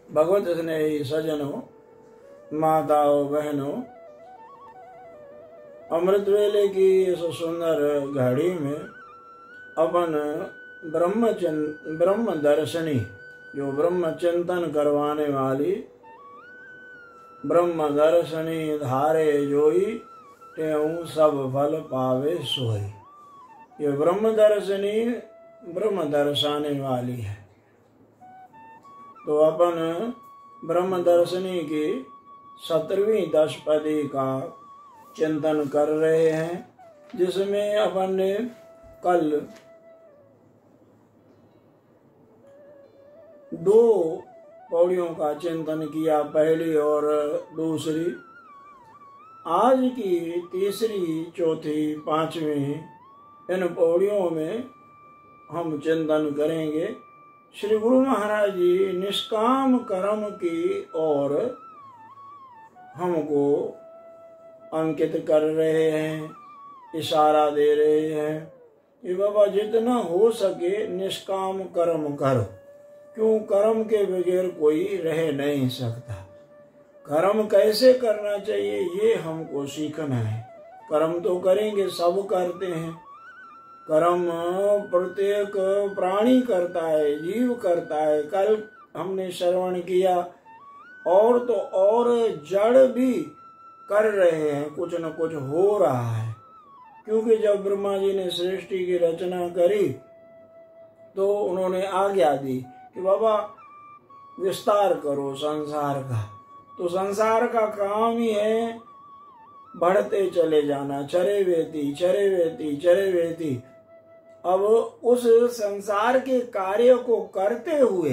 भगवत स्नेही सज्जनों, माताओं, बहनों, अमृत वेले की इस सुंदर घड़ी में अपन ब्रह्म दर्शनी, जो ब्रह्म चिंतन करवाने वाली ब्रह्म दर्शनी धारे जोई त्यों सब फल पावे सोई। ये ब्रह्म दर्शनी ब्रह्म दर्शाने वाली है। तो अपन ब्रह्म दर्शनी की 17वीं दशपदी का चिंतन कर रहे हैं, जिसमें अपन ने कल 2 पौड़ियों का चिंतन किया, पहली और दूसरी। आज की तीसरी, चौथी, 5वीं इन पौड़ियों में हम चिंतन करेंगे। श्री गुरु महाराज जी निष्काम कर्म की ओर हमको अंकित कर रहे हैं, इशारा दे रहे हैं कि बाबा जितना हो सके निष्काम कर्म करो, क्यों कर्म के बगैर कोई रह नहीं सकता। कर्म कैसे करना चाहिए ये हमको सीखना है। कर्म तो करेंगे, सब करते हैं। कर्म प्रत्येक प्राणी करता है, जीव करता है। कल हमने श्रवण किया, और तो और जड़ भी कर रहे हैं, कुछ न कुछ हो रहा है। क्योंकि जब ब्रह्मा जी ने सृष्टि की रचना करी तो उन्होंने आज्ञा दी कि बाबा विस्तार करो संसार का। तो संसार का काम ही है बढ़ते चले जाना, चरे वेती चरे वेती चरे वेती। अब उस संसार के कार्य को करते हुए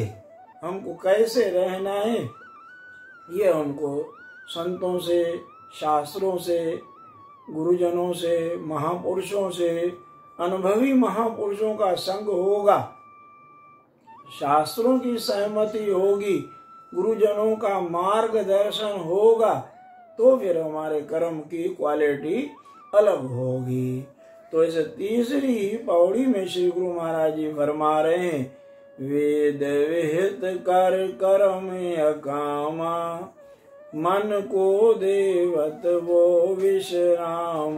हमको कैसे रहना है, ये हमको संतों से, शास्त्रों से, गुरुजनों से, महापुरुषों से, अनुभवी महापुरुषों का संग होगा, शास्त्रों की सहमति होगी, गुरुजनों का मार्गदर्शन होगा, तो फिर हमारे कर्म की क्वालिटी अलग होगी। तो इस तीसरी पौड़ी में श्री गुरु महाराज जी फरमा रहे हैं, वेद विहित कर कर्म अकामा, मन को देवत वो विश्राम,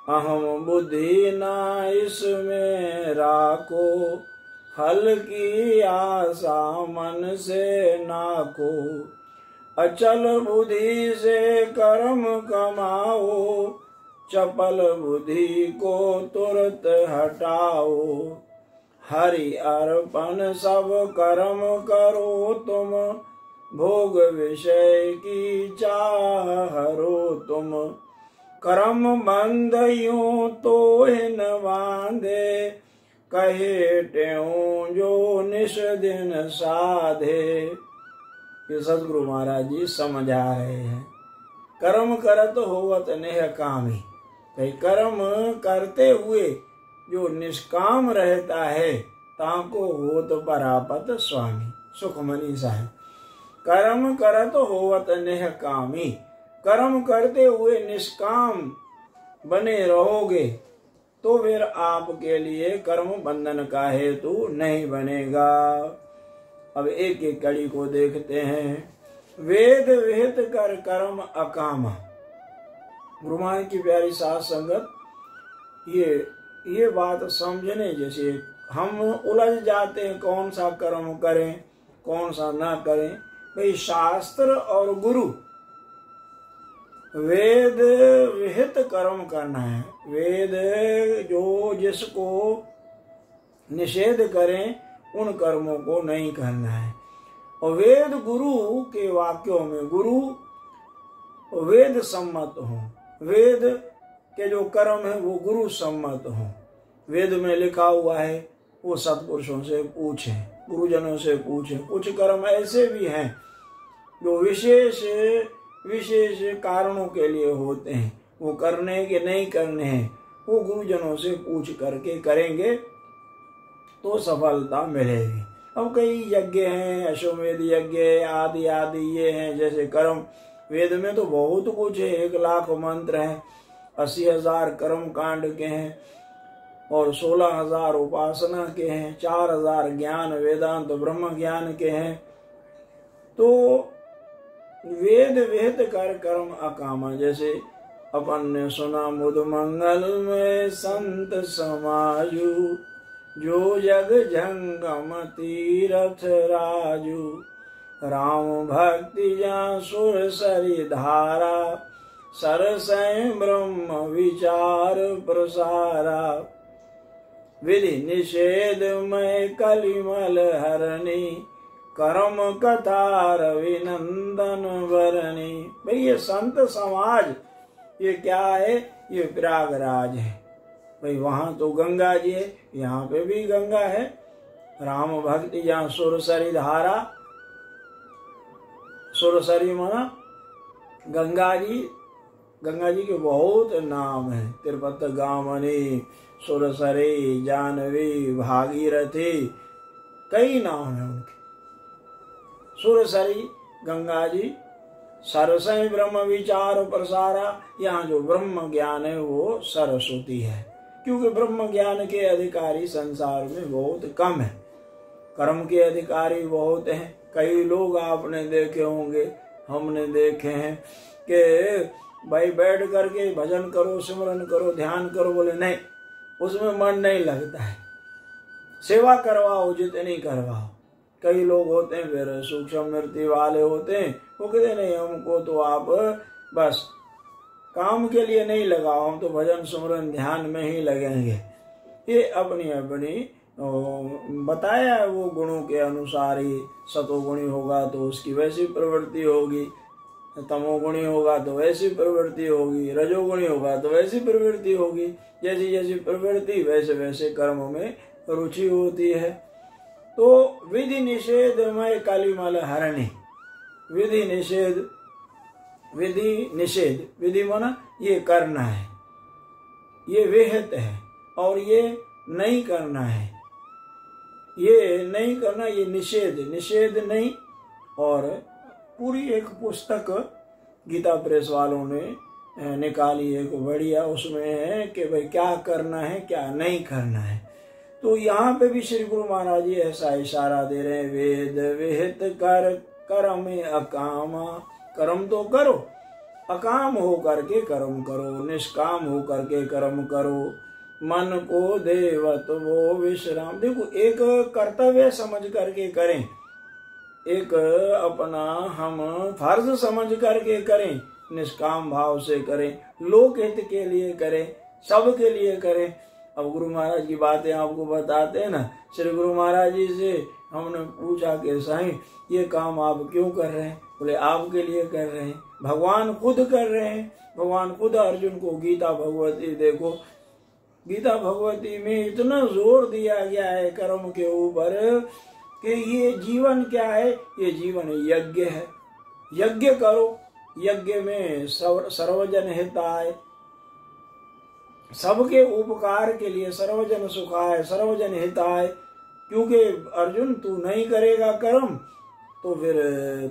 अहम बुद्धि ना इसमें राखो, फल की आशा मन से नाको, अचल बुद्धि से कर्म कमाओ, चपल बुद्धि को तुरंत हटाओ, हरि अर्पण सब कर्म करो तुम, भोग विषय की चाह हरो तुम, कर्म बंध यूं तो हिन बांधे, कहे त्यों जो निश दिन साधे। ये सदगुरु महाराज जी समझा रहे हैं। कर्म करत होवत नेह कामी, कर्म करते हुए जो निष्काम रहता है, ताको होत परापत स्वामी। सुखमनी साहब, कर्म करत होवत नेह कामी, कर्म करते हुए निष्काम बने रहोगे तो फिर आपके लिए कर्म बंधन का हेतु नहीं बनेगा। अब एक एक कड़ी को देखते हैं। वेद विहित कर कर्म अकामा। गुरु महाराज की प्यारी साथ संगत, ये बात समझने जैसे, हम उलझ जाते हैं कौन सा कर्म करें कौन सा ना करें। भाई शास्त्र और गुरु, वेद विहित कर्म करना है। वेद जो जिसको निषेध करें उन कर्मों को नहीं करना है। और वेद गुरु के वाक्यों में, गुरु वेद सम्मत हो, वेद के जो कर्म है वो गुरु सम्मत हो। वेद में लिखा हुआ है वो सत्पुरुषों से पूछें, गुरुजनों से पूछें। कुछ कर्म ऐसे भी हैं जो विशेष कारणों के लिए होते हैं, वो करने के नहीं करने हैं, वो गुरुजनों से पूछ करके करेंगे तो सफलता मिलेगी। अब कई यज्ञ हैं, अश्वमेध यज्ञ आदि आदि ये हैं जैसे कर्म। वेद में तो बहुत कुछ है, 1,00,000 मंत्र हैं, 80,000 कर्म कांड के हैं और 16,000 उपासना के हैं, 4,000 ज्ञान वेदांत ब्रह्म ज्ञान के हैं। तो वेद विहित कर कर्म अकामा, जैसे अपन ने सुना मुद मंगल में संत समाजू, जो जग जंगम तीरथ राजू, राम भक्ति जा सुर सरि धारा, सरसै ब्रह्म विचार प्रसारा, विधि निषेध में कलिमल हरणी, कर्म कथा रविनंदन वरणी। भाई ये संत समाज ये क्या है? ये प्रयागराज है भाई। वहां तो गंगा जी है, यहाँ पे भी गंगा है। राम भक्ति जहाँ सुरसरी धारा, सुरसरी माना गंगा जी। गंगा जी के बहुत नाम है, तिरुपत गामनी, सुरसरी, जानवी, भागीरथी, कई नाम है उनके। सुरसरी गंगा जी, सरसई ब्रह्म विचार प्रसारा, यहाँ जो ब्रह्म ज्ञान है वो सरस्वती है, क्योंकि ब्रह्म ज्ञान के अधिकारी संसार में बहुत कम है, कर्म के अधिकारी बहुत हैं। कई लोग आपने देखे होंगे, हमने देखे हैं कि भाई बैठ करके भजन करो, सिमरन करो, ध्यान करो, बोले नहीं, उसमें मन नहीं लगता है। सेवा करवाओ जितनी करवाओ। कई लोग होते हैं फिर सूक्ष्म मृत्यु वाले होते हैं, वो कहते नहीं हमको तो आप बस काम के लिए नहीं लगाओ, हम तो भजन सिमरन ध्यान में ही लगेंगे। ये अपनी अपनी बताया है वो गुणों के अनुसार ही। सतोगुणी होगा तो उसकी वैसी प्रवृत्ति होगी, तमोगुणी होगा तो वैसी प्रवृत्ति होगी, रजोगुणी होगा तो वैसी प्रवृत्ति होगी। जैसी जैसी प्रवृत्ति वैसे वैसे कर्म में रुचि होती है। तो विधि निषेध में कालीमाल हरणी, विधि निषेध, विधि निषेध, विधि माना ये करना है, ये विहित है, और ये नहीं करना है, ये नहीं करना, ये निषेध, निषेध नहीं। और पूरी एक पुस्तक गीता प्रेस वालों ने निकाली एक बढ़िया, उसमें है कि भाई क्या करना है क्या नहीं करना है। तो यहाँ पे भी श्री गुरु महाराज जी ऐसा इशारा दे रहे हैं, वेद विहित कर कर्म अकामा, कर्म तो करो, अकाम हो करके कर्म करो, निष्काम हो करके कर्म करो, मन को देवत वो विश्राम। देखो एक कर्तव्य समझ करके करें, एक अपना हम फर्ज समझ करके करें, निष्काम भाव से करें, लोक हित के लिए करें, सब के लिए करें। अब गुरु महाराज की बातें आपको बताते हैं ना। श्री गुरु महाराज जी से हमने पूछा कि साईं ये काम आप क्यों कर रहे हैं? बोले आपके लिए कर रहे हैं, भगवान खुद कर रहे हैं। भगवान खुद अर्जुन को गीता भगवती, देखो गीता भगवती में इतना जोर दिया गया है कर्म के ऊपर कि ये जीवन क्या है? ये जीवन यज्ञ है, यज्ञ करो, यज्ञ में सर्वजन हिताय, सबके उपकार के लिए, सर्वजन सुखाय सर्वजन हिताय। क्योंकि अर्जुन तू नहीं करेगा कर्म तो फिर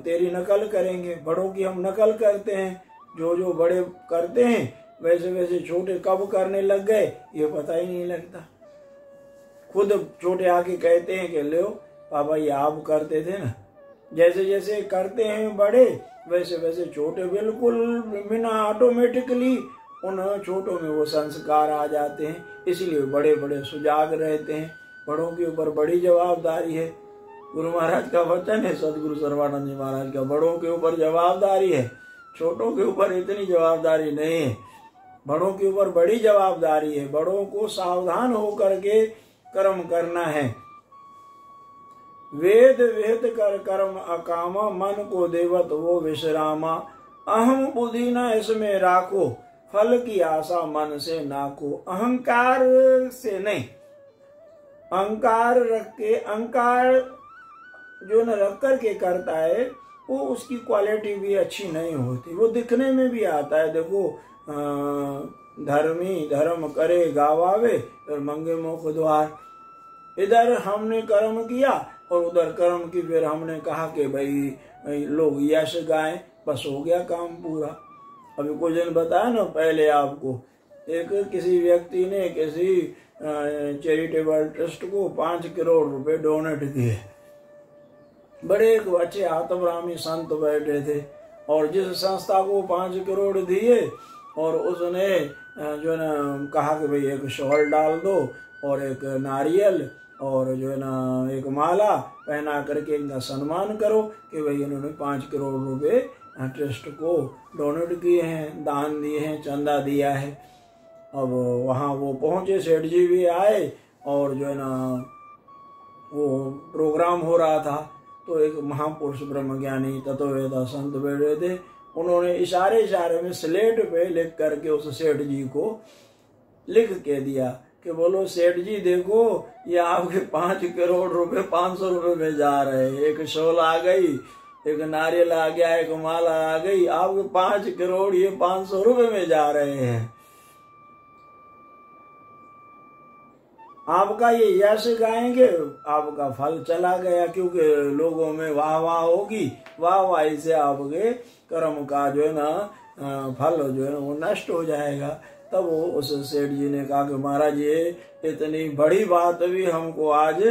तेरी नकल करेंगे, बड़ों की हम नकल करते हैं, जो जो बड़े करते हैं वैसे वैसे छोटे कब करने लग गए ये पता ही नहीं लगता। खुद छोटे आके कहते हैं कि लो पापा ये आप करते थे ना। जैसे जैसे करते हैं बड़े वैसे वैसे छोटे बिल्कुल बिना ऑटोमेटिकली उन छोटों में वो संस्कार आ जाते हैं। इसलिए बड़े बड़े सुजाग रहते हैं, बड़ों के ऊपर बड़ी जवाबदारी है। गुरु महाराज का वचन है, सदगुरु सर्वानंद जी महाराज का, बड़ों के ऊपर जवाबदारी है, छोटों के ऊपर इतनी जवाबदारी नहीं है। बड़ों के ऊपर बड़ी जवाबदारी है, बड़ों को सावधान होकर के कर्म करना है। वेद विहित कर कर्म अकामा, मन को देवत वो विश्रामा, अहम बुद्धि न इसमें राखो, फल की आशा मन से नाको। अहंकार से नहीं, अहंकार रख के, अहंकार जो न रख कर के करता है वो उसकी क्वालिटी भी अच्छी नहीं होती, वो दिखने में भी आता है। देखो धर्मी धर्म करे गावावे और मंगे मुख द्वार। इधर हमने कर्म किया और उधर कर्म की फिर हमने कहा कि भाई लोग यश गाएं, बस हो गया काम पूरा। अभी कुछ दिन बताया ना पहले आपको, एक किसी व्यक्ति ने किसी चैरिटेबल ट्रस्ट को 5 करोड़ रुपए डोनेट किए। बड़े एक अच्छे आत्मरामी संत बैठे थे और जिस संस्था को 5 करोड़ दिए और उसने जो है ना कहा कि भाई एक शॉल डाल दो और एक नारियल और जो है ना एक माला पहना करके इनका सम्मान करो कि भाई इन्होंने 5 करोड़ रुपए ट्रस्ट को डोनेट किए हैं, दान दिए हैं, चंदा दिया है। अब वहाँ वो पहुँचे, सेठ जी भी आए और जो है ना वो प्रोग्राम हो रहा था तो एक महापुरुष ब्रह्मज्ञानी तत्ववेता संत बैठे थे। उन्होंने इशारे में स्लेट पे लिख करके उस सेठ जी को लिख के दिया कि बोलो सेठ जी देखो ये आपके 5 करोड़ रुपए 500 रुपए में जा रहे हैं, एक शॉल आ गई, एक नारियल आ गया, एक माला आ गई, आपके 5 करोड़ ये 500 रुपए में जा रहे हैं। आपका ये यश गाएंगे, आपका फल चला गया, क्योंकि लोगों में वाह वाह होगी, वाह वाही से आपके कर्म का जो है ना फल जो है वो नष्ट हो जाएगा। तब वो उस सेठ जी ने कहा कि महाराज ये इतनी बड़ी बात भी हमको आज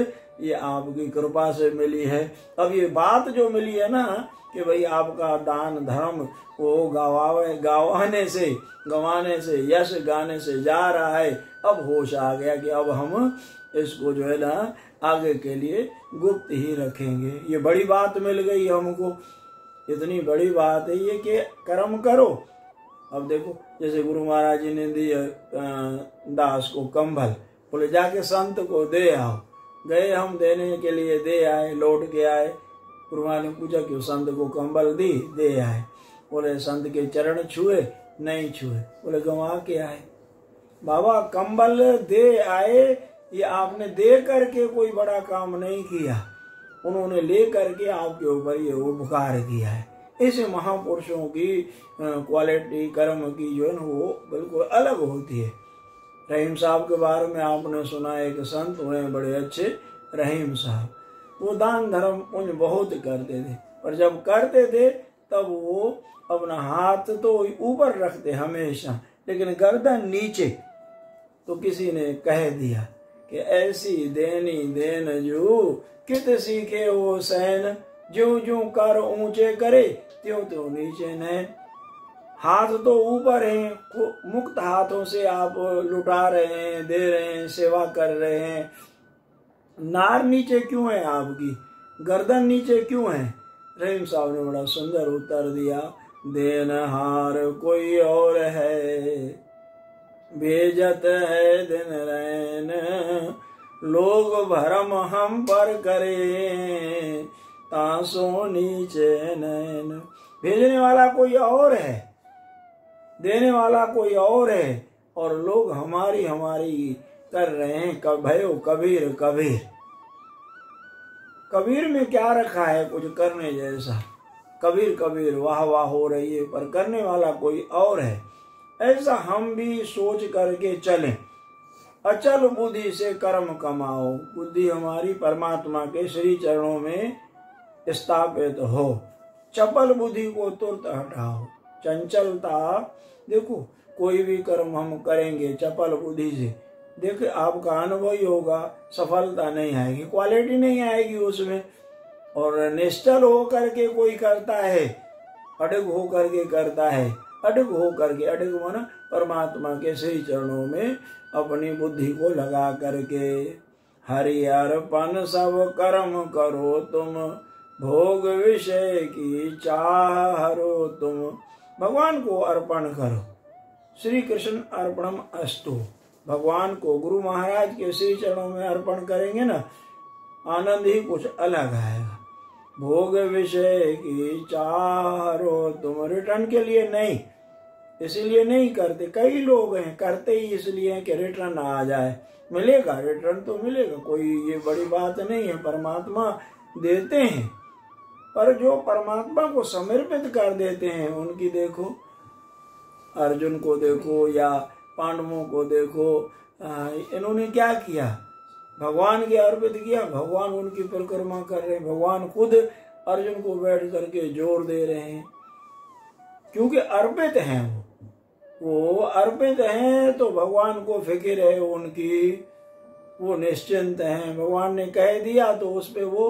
ये आपकी कृपा से मिली है। अब ये बात जो मिली है ना कि भाई आपका दान धर्म वो गवाने से यश गाने से जा रहा है, अब होश आ गया कि अब हम इसको जो है ना आगे के लिए गुप्त ही रखेंगे। ये बड़ी बात मिल गई हमको, इतनी बड़ी बात है ये कि कर्म करो। अब देखो जैसे गुरु महाराज जी ने दिया दास को कंबल, बोले जाके संत को दे आओ। गए हम देने के लिए, दे आए, लौट के आए। गुरु महाराज ने पूछा कि संत को कंबल दी, दे आए। बोले संत के चरण छुए, नहीं छुए। बोले गंवा के आए। बाबा कंबल दे आए, ये आपने दे करके कोई बड़ा काम नहीं किया, उन्होंने ले करके आपके ऊपर ये उपकार किया है। ऐसे महापुरुषों की क्वालिटी कर्म की जो है ना वो बिल्कुल अलग होती है। रहीम साहब के बारे में आपने सुना, एक संत हुए बड़े अच्छे रहीम साहब, वो दान धर्म पुण्य बहुत करते थे, पर जब करते थे तब वो अपना हाथ तो ऊपर रखते हमेशा, लेकिन गर्दन नीचे। तो किसी ने कह दिया कि ऐसी देनी देन जो कित सीखे वो सैन, जो जो कर ऊंचे करे त्यों त्यों नीचे नैन। हाथ तो ऊपर है, मुक्त हाथों से आप लुटा रहे हैं, दे रहे हैं, सेवा कर रहे हैं, नार नीचे क्यों है आपकी, गर्दन नीचे क्यों है? रहीम साहब ने बड़ा सुंदर उत्तर दिया, देनहार कोई और है, भेजत है दिन रैन, लोग भरम हम पर करे, तासो नीचे नैन। भेजने वाला कोई और है, देने वाला कोई और है, और लोग हमारी कर रहे हैं। भयो कबीर कबीर, कबीर में क्या रखा है कुछ करने जैसा? कबीर कबीर वाह वाह हो रही है, पर करने वाला कोई और है। ऐसा हम भी सोच करके चलें। अचल बुद्धि से कर्म कमाओ, बुद्धि हमारी परमात्मा के श्री चरणों में स्थापित हो। चपल बुद्धि को तुरंत हटाओ। चंचलता, देखो कोई भी कर्म हम करेंगे चपल बुद्धि से, देखो आपका अनुभव ही होगा, सफलता नहीं आएगी, क्वालिटी नहीं आएगी उसमें। और निश्चल हो करके कोई करता है, अड़ग हो करके करता है, अड़ग हो करके, अड़ग माना परमात्मा के श्री चरणों में अपनी बुद्धि को लगा करके। हरि अर्पण सब कर्म करो तुम, भोग विषय की चाह हरो तुम। भगवान को अर्पण करो, श्री कृष्ण अर्पणम अस्तु। भगवान को गुरु महाराज के श्री चरणों में अर्पण करेंगे ना, आनंद ही कुछ अलग आएगा। भोग विषय की चाह हरो तुम, रिटर्न के लिए नहीं, इसलिए नहीं करते। कई लोग हैं करते ही इसलिए हैं कि रिटर्न आ जाए। मिलेगा रिटर्न तो मिलेगा, कोई ये बड़ी बात नहीं है, परमात्मा देते हैं। पर जो परमात्मा को समर्पित कर देते हैं उनकी देखो, अर्जुन को देखो या पांडवों को देखो, इन्होंने क्या किया? भगवान के अर्पित किया, भगवान उनकी परिक्रमा कर रहे हैं, भगवान खुद अर्जुन को बैठ करके जोर दे रहे हैं, क्योंकि अर्पित हैं वो अर्पित हैं। तो भगवान को फिक्र है उनकी, वो निश्चिंत हैं। भगवान ने कह दिया तो उस पे वो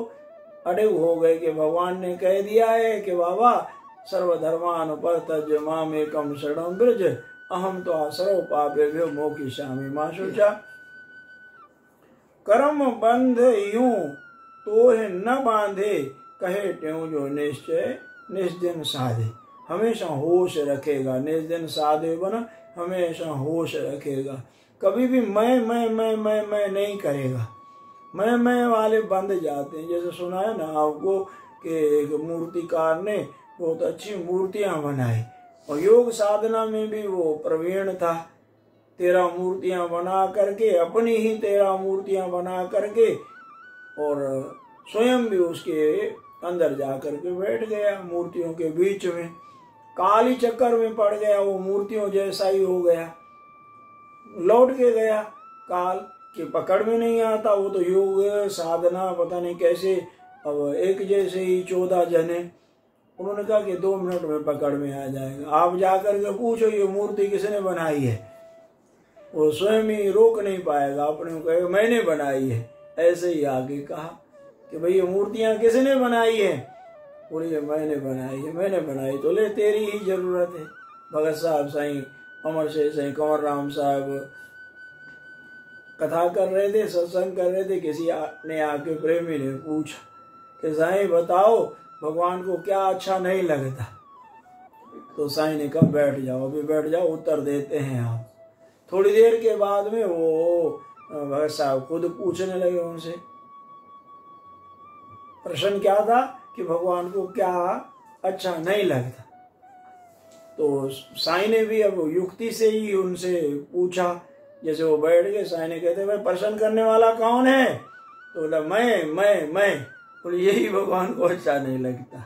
अड़े हो गए कि भगवान ने कह दिया है कि बाबा सर्वधर्मान परित्यज्य मामेकं शरणं व्रज अहम तो सर्व पापेभ्यो मोक्षयिष्यामि मा शुचा। कर्म बंध यूं तो है न बांधे कहे त्यों जो निश्चय निस्दिन साधे। हमेशा होश रखेगा, निस्दिन साधे बना हमेशा होश रखेगा। कभी भी मैं नहीं करेगा। मैं वाले बंद जाते हैं। जैसे सुना है ना आपको कि एक मूर्तिकार ने बहुत अच्छी मूर्तियां बनाई और योग साधना में भी वो प्रवीण था। 13 मूर्तियां बना करके, अपनी ही 13 मूर्तियां बना करके और स्वयं भी उसके अंदर जा करके बैठ गया मूर्तियों के बीच में। काली चक्कर में पड़ गया, वो मूर्तियों जैसा ही हो गया। लौट के गया काल कि पकड़ में नहीं आता। वो तो योग साधना पता नहीं कैसे, अब एक जैसे ही 14 जने, उन्होंने कहा कि 2 मिनट में पकड़ में आ जाएगा। आप जाकर के पूछो ये मूर्ति किसने बनाई है, वो स्वयं ही रोक नहीं पाएगा, अपने को कहेगा मैंने बनाई है। ऐसे ही आगे कहा कि भाई ये मूर्तियां किसने बनाई है, बोलिए मैंने बनाई है। मैंने बनाई तो ले, तेरी ही जरूरत है। भगत साहब साईं अमर शेर साईं कंवर राम साहब कथा कर रहे थे, सत्संग कर रहे थे। किसी ने आके प्रेमी ने पूछा कि साईं बताओ भगवान को क्या अच्छा नहीं लगता। तो साईं ने कहा बैठ जाओ, अभी बैठ जाओ, उत्तर देते हैं आप। थोड़ी देर के बाद में वो भगत साहब खुद पूछने लगे उनसे। प्रश्न क्या था कि भगवान को क्या अच्छा नहीं लगता। तो साईं ने भी अब युक्ति से ही उनसे पूछा। जैसे वो बैठ गए, साईं ने कहते भाई प्रश्न करने वाला कौन है, तो बोला मैं बोले यही भगवान को अच्छा नहीं लगता।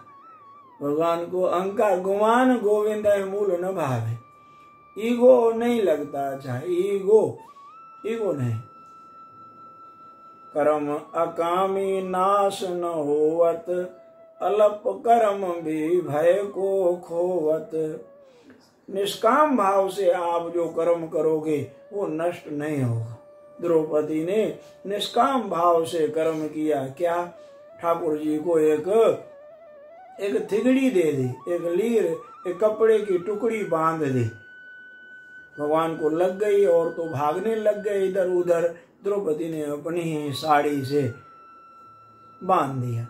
भगवान को अहंकार गुमान गोविंद मूल न भावे। ईगो नहीं लगता अच्छा, ईगो नहीं। कर्म अकामी नाश न होवत अल्प कर्म भी भय को खोवत। निष्काम भाव से आप जो कर्म करोगे वो नष्ट नहीं होगा। द्रौपदी ने निष्काम भाव से कर्म किया। क्या, ठाकुर जी को एक थिगड़ी दे दी, एक लीर, एक कपड़े की टुकड़ी बांध दी। भगवान को लग गई और तो भागने लग गए इधर उधर। द्रौपदी ने अपनी ही साड़ी से बांध दिया।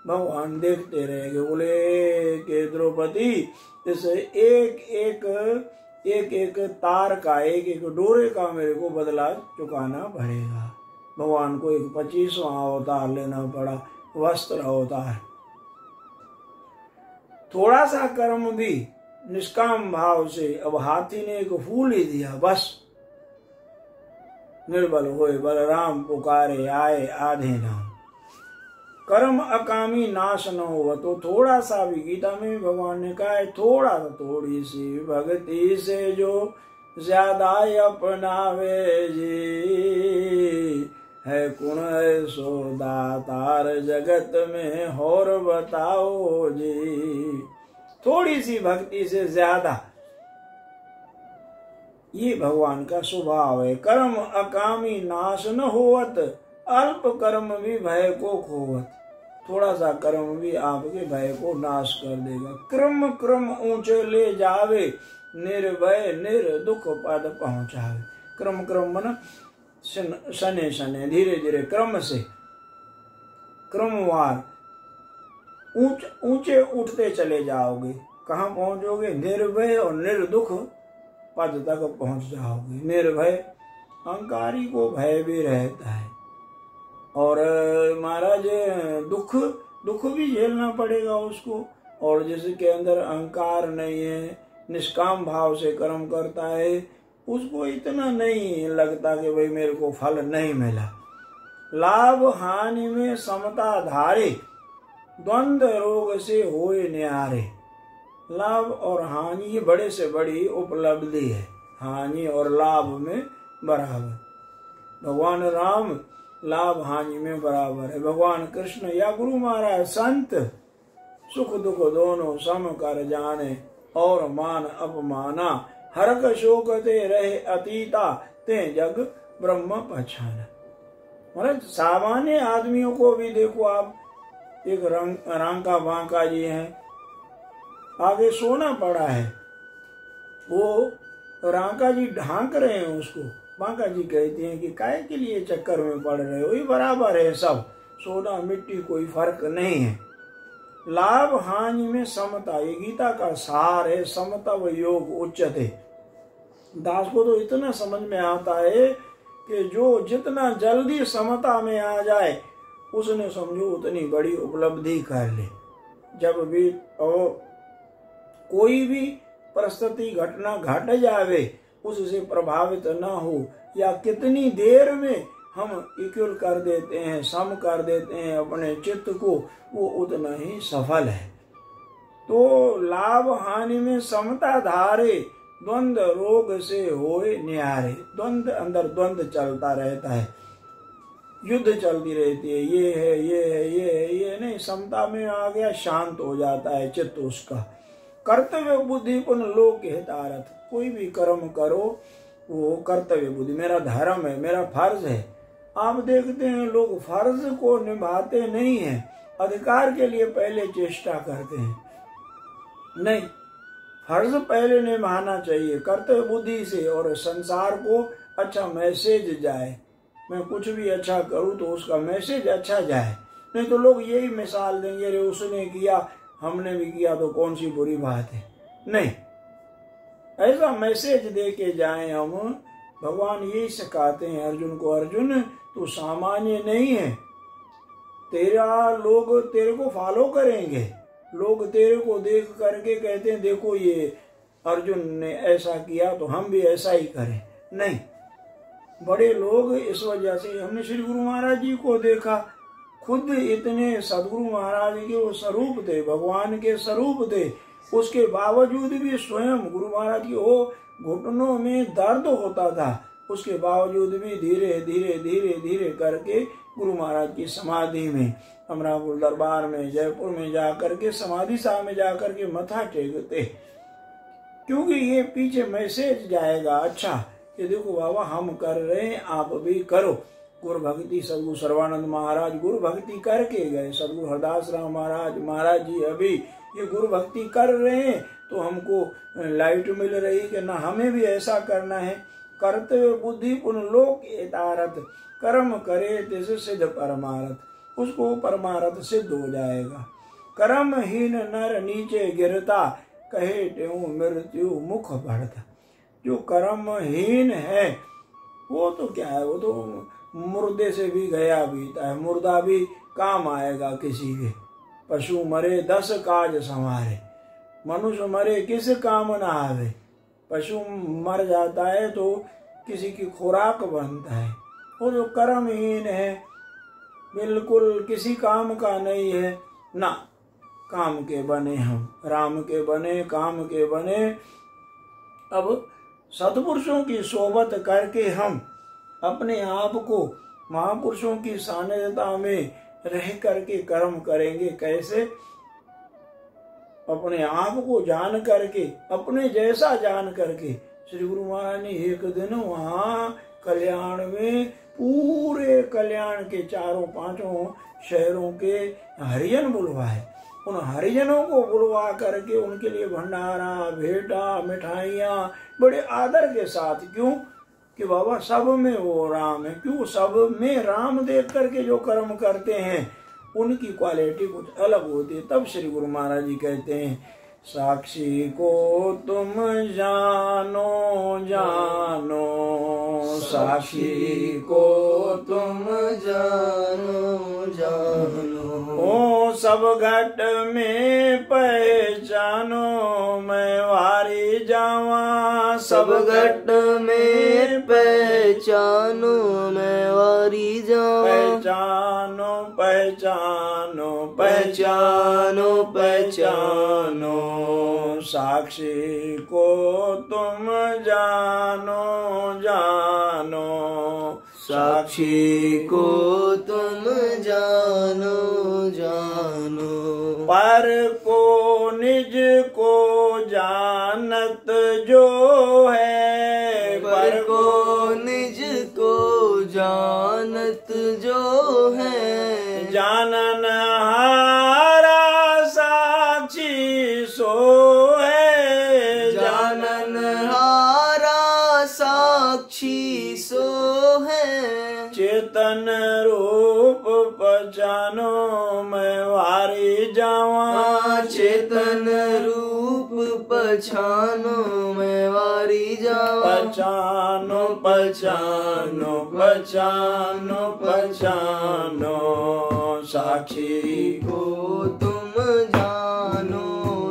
भगवान देखते रह गए, बोले कि द्रौपदी इस एक तार का, एक डोरे का मेरे को बदला चुकाना पड़ेगा। भगवान को एक 25वां अवतार लेना पड़ा, वस्त्र अवतार। थोड़ा सा कर्म भी निष्काम भाव से, अब हाथी ने एक फूल ही दिया, बस निर्बल होए बलराम पुकारे आए आधे नाम। कर्म अकामी नाश न हो। तो थोड़ा सा भी, गीता में भी भगवान ने कहा है थोड़ा सा, थोड़ी सी भक्ति से जो ज्यादा अपनावे जी, है गुण है सो दातार जगत में और बताओ जी। थोड़ी सी भक्ति से ज्यादा, ये भगवान का स्वभाव है। कर्म अकामी नाश न होवत अल्प कर्म भी भय को खोवत। थोड़ा सा कर्म भी आपके भय को नाश कर देगा। क्रम ऊंचे ले जावे निर्भय निर्दुख पद पहुंचावे। क्रम मन शने शने, धीरे धीरे क्रम से, क्रमवार ऊंचे उठते चले जाओगे। कहाँ पहुंचोगे? निर्भय और निर्दुख पद तक पहुंच जाओगे। निर्भय, अहंकारी को भय भी रहता है और महाराज दुख भी झेलना पड़ेगा उसको। और जिसके अंदर अहंकार नहीं है, निष्काम भाव से कर्म करता है, उसको इतना नहीं लगता कि भाई मेरे को फल नहीं मिला। लाभ हानि में समता धारे, द्वंद्व रोग से होए न्यारे। लाभ और हानि ये बड़े से बड़ी उपलब्धि है। हानि और लाभ में बराबर। भगवान राम लाभ हानि में बराबर है। भगवान कृष्ण या गुरु महाराज संत सुख दुख दोनों सम कर जाने, और मान अपमाना हरक शोक ते रहे अतीता, ते जग ब्रह्म पहचाना। मतलब सामान्य आदमियों को भी देखो आप, एक रांका बांका जी हैं, आगे सोना पड़ा है, वो रांका जी ढांक रहे हैं उसको। बांका जी कहते हैं कि काहे के लिए चक्कर में पड़ रहे हो, ये बराबर है सब, सोना मिट्टी कोई फर्क नहीं है। लाभ हानि में समता, ये गीता का सार है। समता व योग उच्चते। दास को तो इतना समझ में आता है कि जो जितना जल्दी समता में आ जाए उसने समझो उतनी बड़ी उपलब्धि कर ले। जब भी कोई भी परिस्थिति घटना घट जावे उससे प्रभावित न हो, या कितनी देर में हम इक्वल कर देते हैं, सम कर देते हैं अपने चित्त को, वो उतना ही सफल है। तो लाभ हानि में समता धारे, द्वंद्व रोग से होए न्यारे। द्वंद्व अंदर द्वंद्व चलता रहता है, युद्ध चलती रहती है, ये है ये है ये है ये नहीं, समता में आ गया शांत हो जाता है चित्त उसका। कर्तव्य बुद्धि पुन लोक हितारथ। कोई भी कर्म करो वो कर्तव्य बुद्धि, मेरा धर्म है, मेरा फर्ज है। आप देखते हैं लोग फर्ज को निभाते नहीं हैं, अधिकार के लिए पहले चेष्टा करते हैं। नहीं, फर्ज पहले निभाना चाहिए कर्तव्य बुद्धि से, और संसार को अच्छा मैसेज जाए। मैं कुछ भी अच्छा करूं तो उसका मैसेज अच्छा जाए। नहीं तो लोग यही मिसाल देंगे, अरे उसने किया हमने भी किया तो कौन सी बुरी बात है। नहीं, ऐसा मैसेज दे के जाए हम। भगवान यही सिखाते हैं अर्जुन को, अर्जुन तू सामान्य नहीं है, तेरा लोग तेरे को फॉलो करेंगे। लोग तेरे को देख करके कहते हैं देखो ये अर्जुन ने ऐसा किया तो हम भी ऐसा ही करें। नहीं, बड़े लोग इस वजह से, हमने श्री गुरु महाराज जी को देखा, खुद इतने सदगुरु महाराज के वो स्वरूप थे, भगवान के स्वरूप थे, उसके बावजूद भी स्वयं गुरु महाराज की वो घुटनों में दर्द होता था, उसके बावजूद भी धीरे धीरे धीरे धीरे करके गुरु महाराज की समाधि में, अमरापुर दरबार में, जयपुर में जाकर के समाधि साह में जाकर के मथा टेकते। क्योंकि ये पीछे मैसेज जाएगा अच्छा कि देखो बाबा हम कर रहे हैं, आप भी करो। गुरु भक्ति सदगुरु सर्वानंद महाराज गुरु भक्ति करके गए, सदगुरु हरदास राम महाराज जी अभी ये गुरु भक्ति कर रहे हैं, तो हमको लाइट मिल रही कि ना हमें भी ऐसा करना है। कर्तव्य बुद्धि पुन लोक हितारथ, कर्म करे तिस सिद्ध परमारथ, उसको परमारथ सिद्ध हो जाएगा। कर्महीन नर नीचे गिरता, कहे त्यों मृत्यु मुख बढ़ता। जो कर्महीन है वो तो क्या है, वो तो मुर्दे से भी गया बीता है, मुर्दा भी काम आएगा किसी के। पशु मरे 10 काज संवारे, मनुष्य मरे किस काम न आवे। पशु मर जाता है तो किसी की खुराक बनता है। वो जो कर्महीन है, बिल्कुल किसी काम का नहीं है ना, काम के बने हम, राम के बने, काम के बने। अब सत्पुरुषों की सोबत करके हम अपने आप को महापुरुषों की सानिध्यता में रह करके कर्म करेंगे। कैसे? अपने आप को जान करके, अपने जैसा जान करके। श्री गुरु महाराज ने एक दिन वहाँ कल्याण में पूरे कल्याण के 4-5 शहरों के हरिजन बुलवाए। उन हरिजनों को बुलवा करके उनके लिए भंडारा, भेंटा, मिठाइयाँ बड़े आदर के साथ। क्यों? कि बाबा सब में वो राम है। क्यों? सब में राम देख करके जो कर्म करते हैं उनकी क्वालिटी कुछ अलग होती है। तब श्री गुरु महाराज जी कहते हैं, साक्षी को तुम जानो जानो, साक्षी को तुम जानो जानो, ओ सब घट में पहचानो, मैं वारी जावा सब घट में पहचानो, मैं वारी जावा। पहचानो पहचानो पहचानो पहचानो, साक्षी को तुम जानो जानो, साक्षी को तुम जानो जानो। पर को निज को जानत जो है, पर को निज को जानत जो है, जानन सो है, जानन हारा साक्षी सो है। चेतन रूप पहचानो मैं वारी जावा, चेतन रूप पहचानो मैं वारी जावा। पहचानो पहचानो पहचानो पहचानो, साक्षी को तुम जानो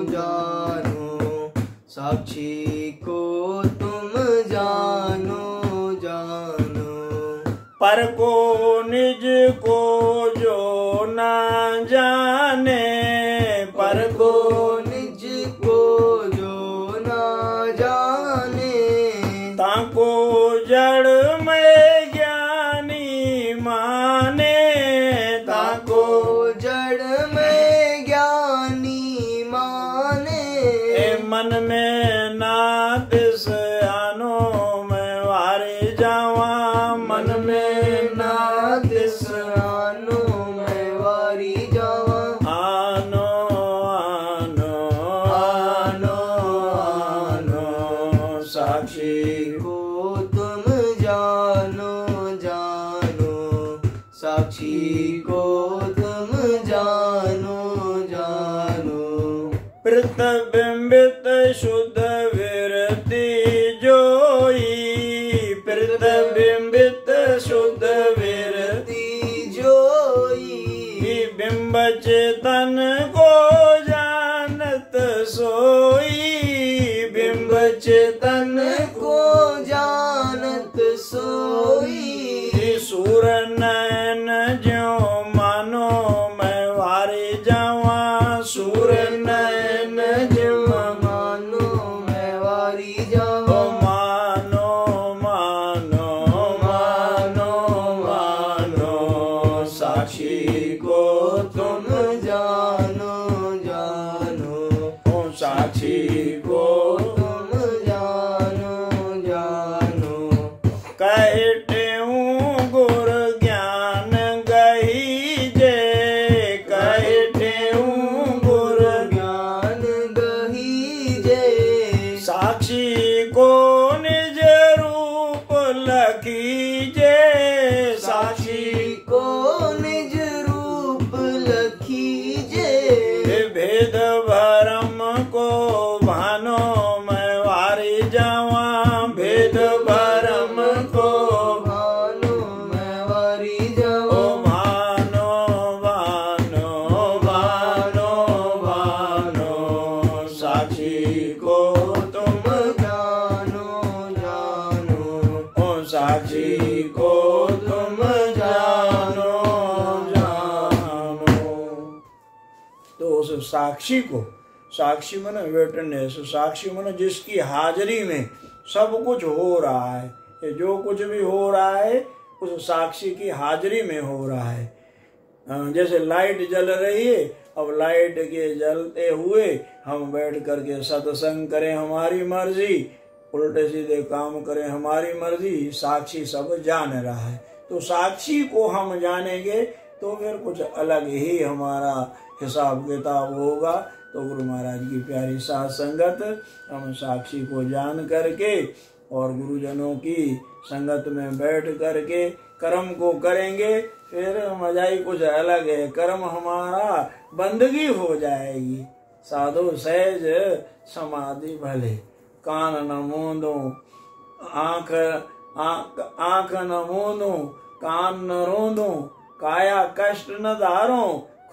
जानो, साक्षी को तुम जानो जानो। पर को निज को जो ना जाने, पर को निज को जो ना जाने। ताको जड़ में ज्ञानी माने, ताको जड़ में ज्ञानी माने। मन में नाथ से आनो मैं वारे जावा, मन में नाथ से आनो मैं वारी जावा। आनो आनो आनो आनो, साक्षी को तुम जानो जानो, साक्षी को तुम जानो जानो। प्रतिबिंबित शुद्ध विरति जोई, प्रतिबिंबित शुद्ध विरति जोई। बिंब चेतन को जानत सोई, बिंब चेतन को जानत सोई। सूर नयन ज्यो मानो मैं वारे जावा, सूर नयन ज्यो मानो मैं वारी जावा। मानो मानो मानो मानो, साक्षी को तुम जानो जानो, साक्षी को तुम जानो जानो। कहते हूँ गुर ज्ञान गही जे, कहते हूँ गुर ज्ञान गही जे। साक्षी को निज रूप लखी जे, साक्षी को निज रूप लखी जे। भेद भरम को भानो मैं वारी जावा, भेद भरम को भानो मैं वारी जावा। भानो भानो भानो भानो, साक्षी को तुम जानो जानो, साक्षी को तुम जानो जानो। तो उस साक्षी को, साक्षी मन विटनेस, साक्षी मन जिसकी हाजिरी में सब कुछ हो रहा है, ये जो कुछ भी हो रहा है उस साक्षी की हाजिरी में हो रहा है। जैसे लाइट जल रही है, अब लाइट के जलते हुए हम बैठ करके सत्संग करें हमारी मर्जी, उल्टे सीधे काम करें हमारी मर्जी, साक्षी सब जान रहा है। तो साक्षी को हम जानेंगे तो फिर कुछ अलग ही हमारा हिसाब किताब होगा। तो गुरु महाराज की प्यारी साथ संगत, हम साक्षी को जान करके और गुरुजनों की संगत में बैठ करके कर्म को करेंगे, फिर मजा ही कुछ अलग है। कर्म हमारा बंदगी हो जाएगी। साधु सहज समाधि भले, कान न मूंदो, आंख न मूंदो, कान न रोंदो, काया कष्ट न धारो,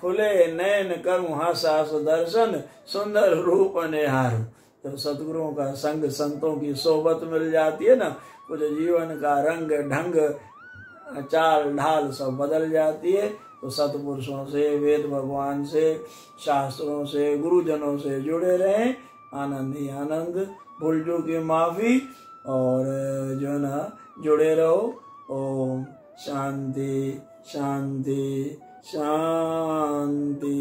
खुले नयन करूं हस हस दर्शन, सुंदर रूप निहारो। तो सतगुरुओं का संग, संतों की सोबत मिल जाती है ना, कुछ जीवन का रंग ढंग चाल ढाल सब बदल जाती है। तो सतपुरुषों से, वेद भगवान से, शास्त्रों से, गुरुजनों से जुड़े रहें। आनंद ही आनंद, भूल चूक की माफी, और जो है ना जुड़े रहो। ओम शांति शांति शांति।